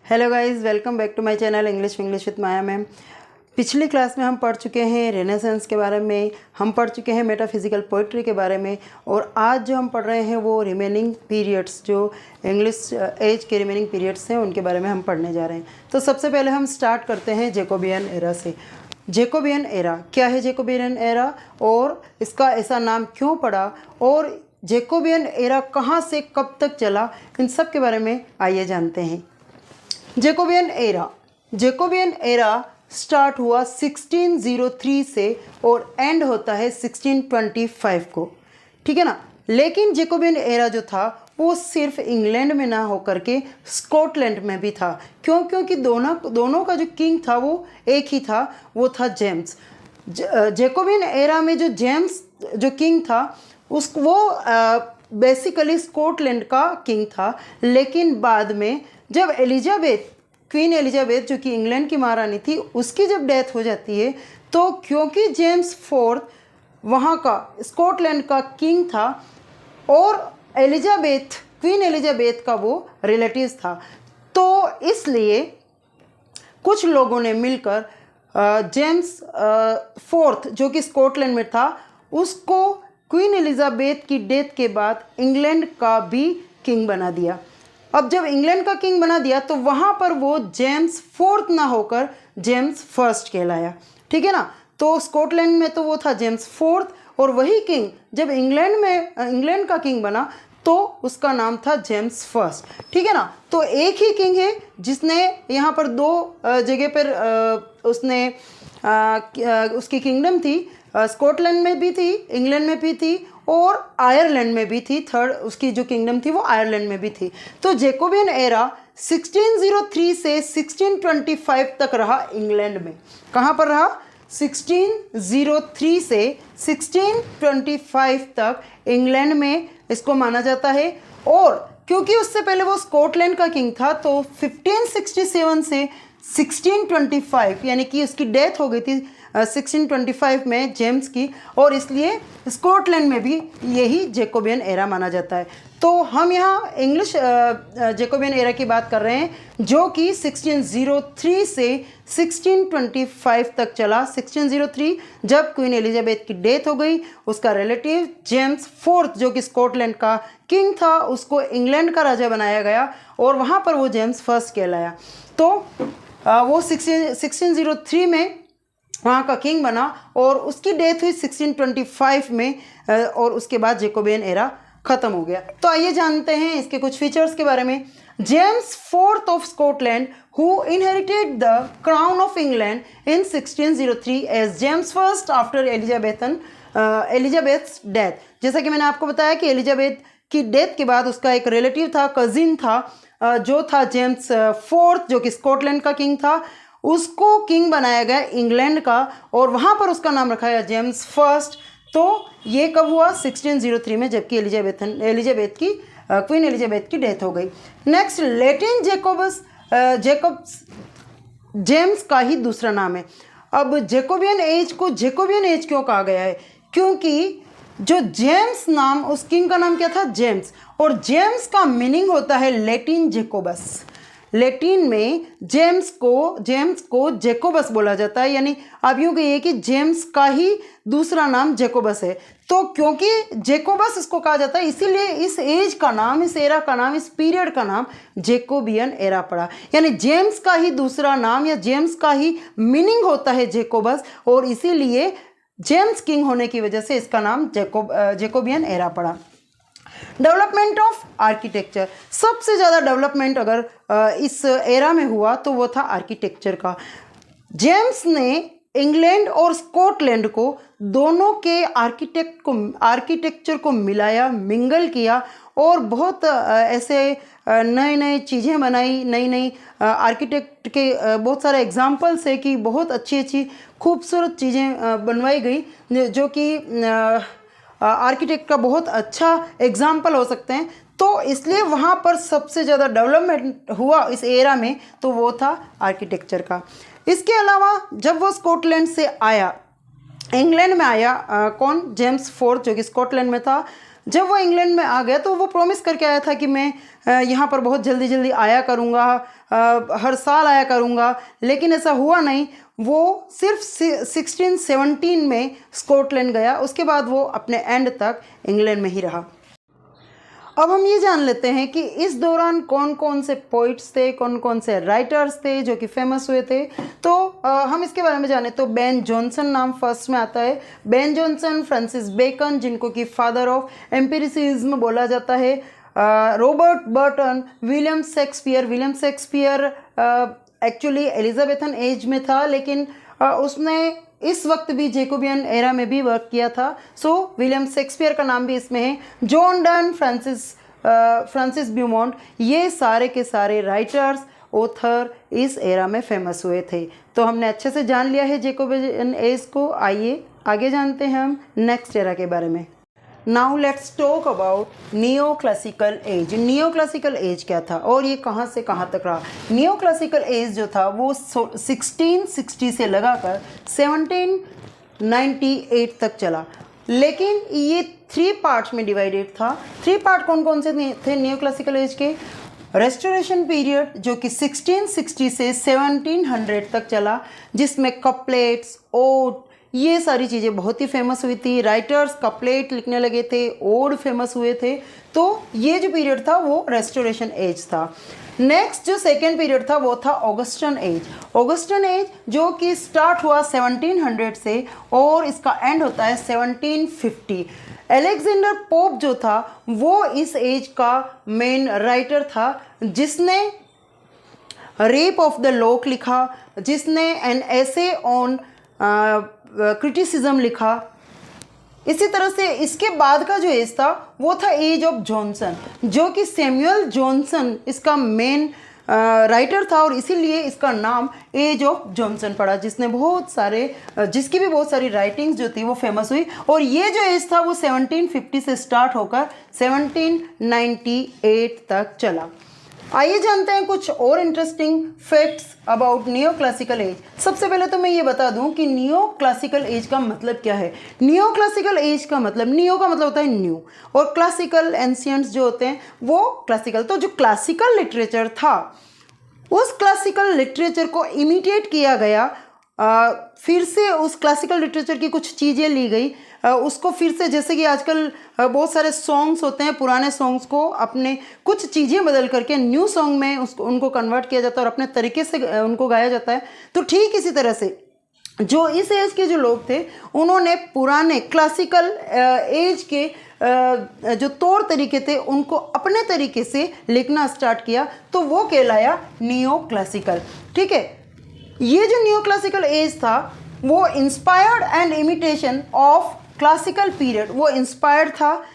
Hello guys, welcome back to my channel English with Maya ma'am. पिछली class में हम पढ़ चुके हैं रेनेसेंस के बारे में, हम पढ़ चुके हैं मेटाफिजिकल पोइट्री के बारे में, और आज जो हम पढ़ रहे हैं वो रिमेनिंग पीरियड्स, जो इंग्लिश एज के रिमेनिंग पीरियड्स हैं उनके बारे में हम पढ़ने जा रहे हैं। तो सबसे पहले हम स्टार्ट करते हैं जैकोबियन एरा से। जैकोबियन एरा क्या है? जैकोबियन एरा और इसका ऐसा नाम क्यों पड़ा, और जैकोबियन एरा कहाँ से कब तक चला, इन सब के बारे में आइए जानते हैं। जैकोबियन एरा स्टार्ट हुआ 1603 से और एंड होता है 1625 को, ठीक है ना। लेकिन जैकोबियन एरा जो था वो सिर्फ इंग्लैंड में ना होकर के स्कॉटलैंड में भी था। क्योंकि दोनों का जो किंग था वो एक ही था, वो था जेम्स। जैकोबियन एरा में जो जेम्स जो किंग था वो बेसिकली स्कॉटलैंड का किंग था। लेकिन बाद में जब क्वीन एलिजाबेथ जो कि इंग्लैंड की महारानी थी, उसकी जब डेथ हो जाती है, तो क्योंकि जेम्स फोर्थ वहाँ का स्कॉटलैंड का किंग था और क्वीन एलिजाबेथ का वो रिलेटिव्स था, तो इसलिए कुछ लोगों ने मिलकर जेम्स फोर्थ जो कि स्कॉटलैंड में था, उसको क्वीन एलिजाबेथ की डेथ के बाद इंग्लैंड का भी किंग बना दिया। अब जब इंग्लैंड का किंग बना दिया तो वहाँ पर वो जेम्स फोर्थ ना होकर जेम्स फर्स्ट कहलाया, ठीक है ना। तो स्कॉटलैंड में तो वो था जेम्स फोर्थ, और वही किंग जब इंग्लैंड का किंग बना तो उसका नाम था जेम्स फर्स्ट, ठीक है ना। तो एक ही किंग है जिसने यहाँ पर दो जगह पर उसने उसकी किंगडम थी, स्कॉटलैंड में भी थी, इंग्लैंड में भी थी और आयरलैंड में भी थी। थर्ड उसकी जो किंगडम थी वो आयरलैंड में भी थी। तो जैकोबियन एरा 1603 से 1625 तक रहा इंग्लैंड में। कहाँ पर रहा? 1603 से 1625 तक इंग्लैंड में इसको माना जाता है। और क्योंकि उससे पहले वो स्कॉटलैंड का किंग था, तो 1567 से 1625 यानी कि उसकी डेथ हो गई थी 1625 में जेम्स की, और इसलिए स्कॉटलैंड में भी यही जैकोबियन एरा माना जाता है। तो हम यहाँ इंग्लिश जैकोबियन एरा की बात कर रहे हैं, जो कि 1603 से 1625 तक चला। 1603 जब क्वीन एलिजाबेथ की डेथ हो गई, उसका रिलेटिव जेम्स फोर्थ जो कि स्कॉटलैंड का किंग था, उसको इंग्लैंड का राजा बनाया गया और वहाँ पर वो जेम्स फर्स्ट कहलाया। तो वो 1603 में वहाँ का किंग बना और उसकी डेथ हुई 1625 में, और उसके बाद जैकोबियन एरा ख़त्म हो गया। तो आइए जानते हैं इसके कुछ फीचर्स के बारे में। James fourth of Scotland who inherited the crown of England in 1603 as James first after Elizabeth's death. जैसा कि मैंने आपको बताया कि एलिजाबेथ की डेथ के बाद उसका एक रिलेटिव था, कजिन था, जो था जेम्स फोर्थ जो कि स्कॉटलैंड का किंग था, उसको किंग बनाया गया इंग्लैंड का, और वहाँ पर उसका नाम रखा गया जेम्स फर्स्ट। तो ये कब हुआ? 1603 में, जबकि क्वीन एलिजाबेथ की डेथ हो गई। नेक्स्ट, लैटिन जैकब्स जेम्स का ही दूसरा नाम है। अब जैकोबियन एज को जैकोबियन एज क्यों कहा गया है? क्योंकि जो जेम्स नाम, उस किंग का नाम क्या था? जेम्स, और जेम्स का मीनिंग होता है लैटिन जैकोबस। लैटिन में जेम्स को जैकोबस बोला जाता है, यानी आप यूँ कहिए कि जेम्स का ही दूसरा नाम जैकोबस है। तो क्योंकि जैकोबस इसको कहा जाता है, इसीलिए इस एज का नाम, इस एरा का नाम, इस पीरियड का नाम जैकोबियन एरा पड़ा। यानी जेम्स का ही दूसरा नाम या जेम्स का ही मीनिंग होता है जैकोबस, और इसीलिए जेम्स किंग होने की वजह से इसका नाम जैकोबियन एरा पड़ा। डेवलपमेंट ऑफ आर्किटेक्चर, सबसे ज़्यादा डेवलपमेंट अगर इस एरा में हुआ तो वो था आर्किटेक्चर का। जेम्स ने इंग्लैंड और स्कॉटलैंड को दोनों के आर्किटेक्चर को मिलाया, मिंगल किया, और बहुत ऐसे नए नए चीज़ें बनाई, नई आर्किटेक्ट के बहुत सारे एग्जाम्पल्स है कि बहुत अच्छी खूबसूरत चीज़ें बनवाई गई, जो कि आर्किटेक्ट का बहुत अच्छा एग्जाम्पल हो सकते हैं। तो इसलिए वहाँ पर सबसे ज़्यादा डेवलपमेंट हुआ इस एरा में, तो वो था आर्किटेक्चर का। इसके अलावा जब वो स्कॉटलैंड से आया, इंग्लैंड में आया, कौन? जेम्स फोर्थ जो कि स्कॉटलैंड में था, जब वो इंग्लैंड में आ गया तो वो प्रॉमिस करके आया था कि मैं यहाँ पर बहुत जल्दी जल्दी आया करूँगा, हर साल आया करूँगा, लेकिन ऐसा हुआ नहीं। वो सिर्फ 1617 में स्कॉटलैंड गया, उसके बाद वो अपने एंड तक इंग्लैंड में ही रहा। अब हम ये जान लेते हैं कि इस दौरान कौन कौन से पोइट्स थे, कौन कौन से राइटर्स थे जो कि फेमस हुए थे। तो हम इसके बारे में जाने तो बेन जॉनसन नाम फर्स्ट में आता है। बेन जॉनसन, फ्रांसिस बेकन जिनको कि फादर ऑफ एम्पिरिसिज्म बोला जाता है, Robert Burton, William Shakespeare actually Elizabethan age में था, लेकिन उसने इस वक्त भी जेकोबियन एरा में भी वर्क किया था। सो विलियम शेक्सपियर का नाम भी इसमें है। जॉन डन, फ्रांसिस ब्यूमॉन्ट, ये सारे के सारे राइटर्स, ऑथर इस एरा में फेमस हुए थे। तो हमने अच्छे से जान लिया है जेकोबियन एज को। आइए आगे जानते हैं हम नेक्स्ट एरा के बारे में। Now let's talk about neo classical as. Neo classical as क्या था और ये कहाँ से कहाँ तक रहा। नियो क्लासिकल एज जो था वो 1660 से लगाकर 1798 तक चला, लेकिन ये 3 पार्ट्स में डिवाइडेड था। 3 पार्ट कौन कौन से थे नियो क्लासिकल एज के। रेस्टोरेशन पीरियड जो कि 1660 से 1700 तक चला, जिसमें कपलेट्स, ओड, ये सारी चीज़ें बहुत ही फेमस हुई थी। राइटर्स कपलेट लिखने लगे थे, ओड फेमस हुए थे। तो ये जो पीरियड था वो रेस्टोरेशन एज था। नेक्स्ट जो सेकेंड पीरियड था वो था ऑगस्टन एज। ऑगस्टन एज जो कि स्टार्ट हुआ 1700 से और इसका एंड होता है 1750। अलेक्जेंडर पोप जो था वो इस एज का मेन राइटर था, जिसने रेप ऑफ द लॉक लिखा, जिसने एन एसे ऑन क्रिटिसिज्म लिखा। इसी तरह से इसके बाद का जो एज था वो था एज ऑफ जॉनसन, जो कि सैमुअल जॉनसन इसका मेन राइटर था और इसीलिए इसका नाम एज ऑफ जॉनसन पड़ा, जिसकी भी बहुत सारी राइटिंग्स जो थी वो फेमस हुई। और ये जो एज था वो 1750 से स्टार्ट होकर 1798 तक चला। आइए जानते हैं कुछ और interesting facts about neo classical as. सबसे पहले तो मैं ये बता दूं कि नियो क्लासिकल एज का मतलब क्या है। नियो क्लासिकल एज का मतलब, नियो का मतलब होता है न्यू और क्लासिकल एंशियंट्स जो होते हैं वो क्लासिकल। तो जो क्लासिकल लिटरेचर था उस क्लासिकल लिटरेचर को इमिटेट किया गया, फिर से उस क्लासिकल लिटरेचर की कुछ चीज़ें ली गई, उसको फिर से, जैसे कि आजकल बहुत सारे सॉन्ग्स होते हैं, पुराने सॉन्ग्स को अपने कुछ चीज़ें बदल करके न्यू सॉन्ग में उनको कन्वर्ट किया जाता है और अपने तरीके से उनको गाया जाता है। तो ठीक इसी तरह से जो इस एज के जो लोग थे उन्होंने पुराने क्लासिकल एज के जो तौर तरीके थे उनको अपने तरीके से लिखना स्टार्ट किया, तो वो कहलाया नियो क्लासिकल। ठीक है, ये जो नियो क्लासिकल एज था वो inspired and imitation of classical period, वो इंस्पायर्ड था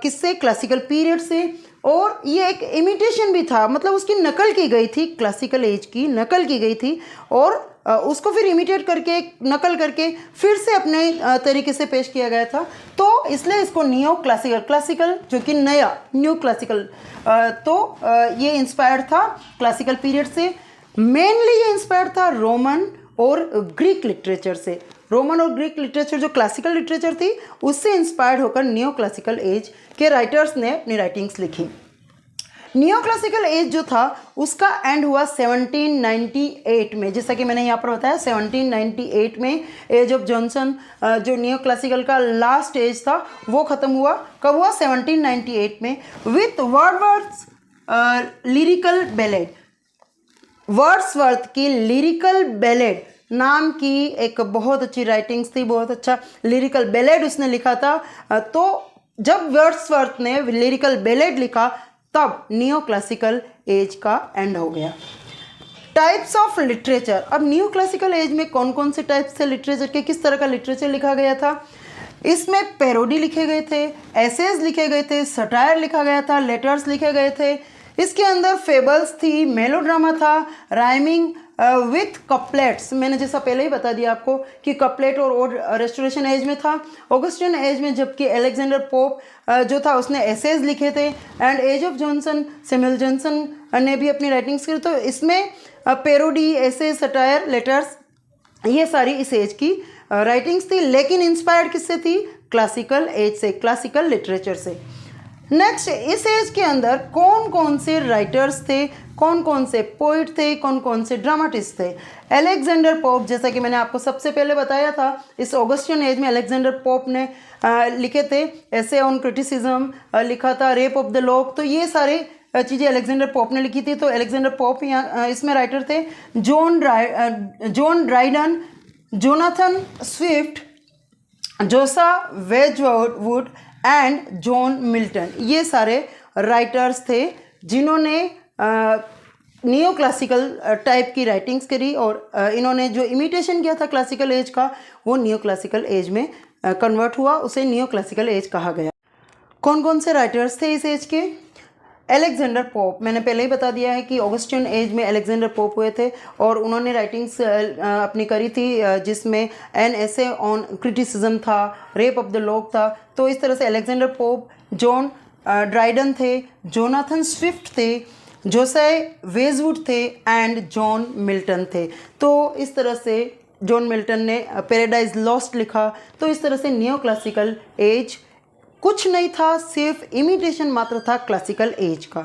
किससे, क्लासिकल पीरियड से। और ये एक इमिटेशन भी था, मतलब उसकी नकल की गई थी, क्लासिकल एज की नकल की गई थी और उसको फिर इमिटेट करके, नकल करके फिर से अपने तरीके से पेश किया गया था। तो इसलिए इसको नियो क्लासिकल, क्लासिकल जो कि नया, न्यू क्लासिकल, तो ये इंस्पायर्ड था क्लासिकल पीरियड से। मेनली ये इंस्पायर्ड था रोमन और ग्रीक लिटरेचर से। रोमन और ग्रीक लिटरेचर जो क्लासिकल लिटरेचर थी उससे इंस्पायर्ड होकर नियो क्लासिकल एज के राइटर्स ने अपनी राइटिंग्स लिखी। नियो क्लासिकल एज जो था उसका एंड हुआ 1798 में, जैसा कि मैंने यहाँ पर बताया 1798 में एज ऑफ जॉनसन, जो नियो क्लासिकल का लास्ट एज था वो ख़त्म हुआ। कब हुआ, 1798 में, with Wordsworth lyrical ballad. Wordsworth की लिरिकल बैलेड नाम की एक बहुत अच्छी राइटिंग्स थी, बहुत अच्छा लिरिकल बैलेड उसने लिखा था। तो जब वर्ड्सवर्थ ने लिरिकल बैलेड लिखा तब नियो क्लासिकल एज का एंड हो गया। Types of literature. अब नियो क्लासिकल एज में कौन कौन से टाइप्स थे लिटरेचर के, किस तरह का लिटरेचर लिखा गया था। इसमें पैरोडी लिखे गए थे, एसेज लिखे गए थे, सटायर लिखा गया था, लेटर्स लिखे गए थे। इसके अंदर फेबल्स थी, मेलोड्रामा था, राइमिंग विथ कपलेट्स। मैंने जैसा पहले ही बता दिया आपको कि कपलेट और रेस्टोरेशन एज में था। ऑगस्टिन एज में जबकि अलेक्जेंडर पोप जो था उसने एसेज लिखे थे। And age of Johnson, Samuel Johnson ने भी अपनी राइटिंग्स की। तो इसमें पैरोडी, एसेज, सटायर, लेटर्स, ये सारी इस एज की राइटिंग्स थी, लेकिन इंस्पायर्ड किससे थी, क्लासिकल एज से, क्लासिकल लिटरेचर से। नेक्स्ट, इस एज के अंदर कौन कौन से राइटर्स थे, कौन कौन से पोइट थे, कौन कौन से ड्रामाटिस्ट थे। अलेक्जेंडर पोप, जैसा कि मैंने आपको सबसे पहले बताया था, इस ऑगस्टियन एज में अलेक्जेंडर पोप ने लिखे थे। ऐसे ऑन क्रिटिसिज्म लिखा था, रेप ऑफ द लॉक, तो ये सारे चीज़ें अलेक्जेंडर पोप ने लिखी थी। तो अलेक्जेंडर पोप यहाँ इसमें राइटर थे। जॉन ड्राइडन, जोनाथन स्विफ्ट, जोसा वेजवुड एंड जॉन मिल्टन, ये सारे राइटर्स थे जिन्होंने नियो क्लासिकल टाइप की राइटिंग्स करी, और इन्होंने जो इमिटेशन किया था क्लासिकल एज का, वो नियो क्लासिकल एज में कन्वर्ट हुआ, उसे नियो क्लासिकल एज कहा गया। कौन कौन से राइटर्स थे इस एज के? अलेक्जेंडर पोप, मैंने पहले ही बता दिया है कि ऑगस्टियन एज में अलेक्जेंडर पोप हुए थे, और उन्होंने राइटिंग्स अपनी करी थी जिसमें एन एसे ऑन क्रिटिसिज्म था, रेप ऑफ द लॉक था। तो इस तरह से अलेक्जेंडर पोप, जॉन ड्राइडन थे, जोनाथन स्विफ्ट थे, जोसे वेजवुड थे एंड जॉन मिल्टन थे। तो इस तरह से जॉन मिल्टन ने पैराडाइज लॉस्ट लिखा। तो इस तरह से नियो क्लासिकल एज कुछ नहीं था, सिर्फ इमिटेशन मात्र था क्लासिकल एज का।